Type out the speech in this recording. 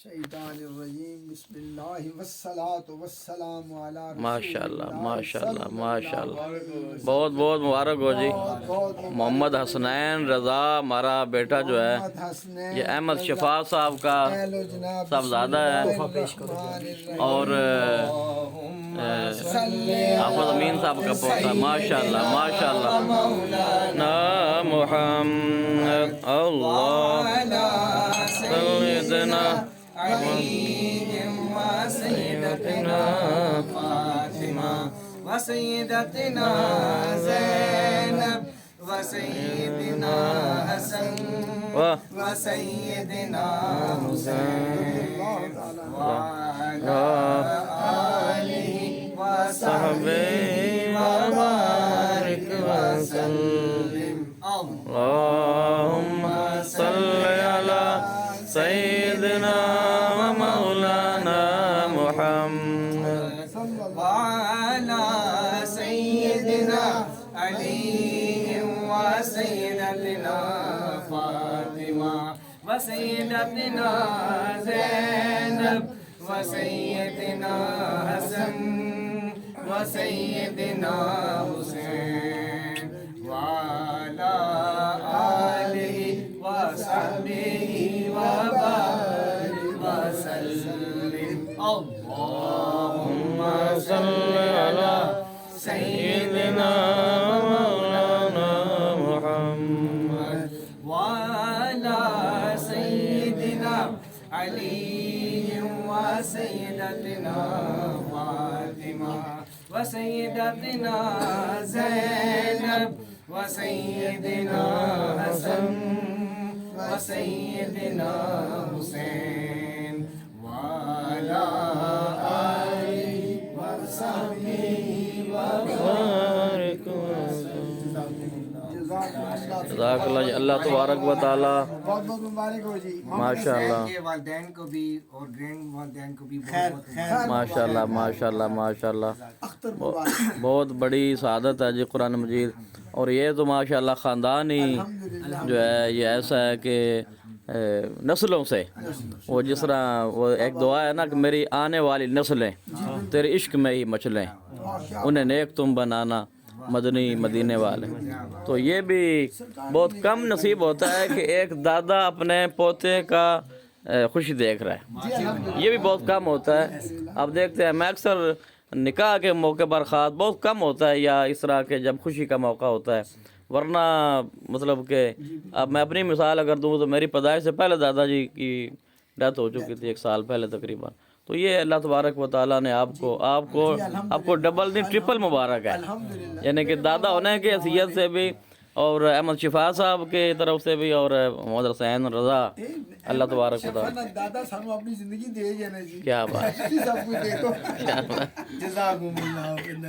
شیطان الرجیم بسم اللہ والصلاة والسلام علی رسول ماشاءاللہ اللہ ماشاءاللہ صلی ماشاءاللہ اللہ علیہ وسلم۔ بہت بہت مبارک ہو جی بہت بہت مبارک محمد ہو۔ حسنین رضا ہمارا بیٹا جو ہے محمد حسنین یہ احمد رضا شفا صاحب کا اہل و جناب سب بسم زیادہ ہے اللہ الرحمن الرحیم۔ اور حافظ امین صاحب کا پوتا ماشاءاللہ ماشاءاللہ نا محمد اللہ سیدنا وسيدتنا فاطمة وسيدتنا زينب وسيدنا حسن وسيدنا حسين وعلى آله وصحبه وبارك وسلم اللهم صل على سيدنا ومولانا محمد وعلى سيدنا علي وسيدتنا فاطمة وسيدتنا زينب وسيدنا حسن وسيدنا حسين وعلى آله وصحبه وبارك وسلم اللهم صل على سيدنا مولانا محمد وعلى سيدنا علي وسيدتنا فاطمة وسيدتنا زينب وسيدنا حسن وسيدنا حسين وعلى آله وصحبه بارک جزاک اللہ جی اللہ تبارک و تعالی بہت بہت مبارک ہو جی۔ ماشاءاللہ کے والدین کو بھی اور گرینڈ والدین کو بھی خیر بہت خیر ماشاءاللہ ماشاءاللہ ماشاءاللہ اختر مبارک۔ بہت بڑی سعادت ہے جی قرآن مجید اور یہ تو ماشاءاللہ خاندان ہی جو ہے یہ ایسا ہے کہ نسلوں سے وہ جس طرح وہ ایک دعا ہے نا کہ میری آنے والی نسلیں تیرے عشق میں ہی مچلیں انہیں نیک تم بنانا مدنی مدینے والے تو یہ بھی بہت کم نصیب ہوتا ہے کہ ایک دادا اپنے پوتے کا خوشی دیکھ رہا ہے یہ بھی بہت کم ہوتا ہے اب دیکھتے ہیں میں اکثر نکاح کے موقع پر خاص بہت کم ہوتا ہے یا اس طرح کے جب خوشی کا موقع ہوتا ہے ورنہ مطلب کہ اب میں اپنی مثال اگر دوں تو میری پیدائش سے پہلے دادا جی کی ڈیتھ ہو چکی تھی 1 سال پہلے تقریباً تو یہ اللہ تبارک و تعالیٰ نے آپ کو ڈبل نہیں ٹرپل مبارک ہے یعنی کہ دادا ہونے کی حیثیت سے بھی اور احمد شفا صاحب کی طرف سے بھی اور محمد حسین رضا اللہ تبارک و تعالیٰ دادا سانو اپنی زندگی دے جانا جی، کیا بات سب کچھ دیکھو جزاکم اللہ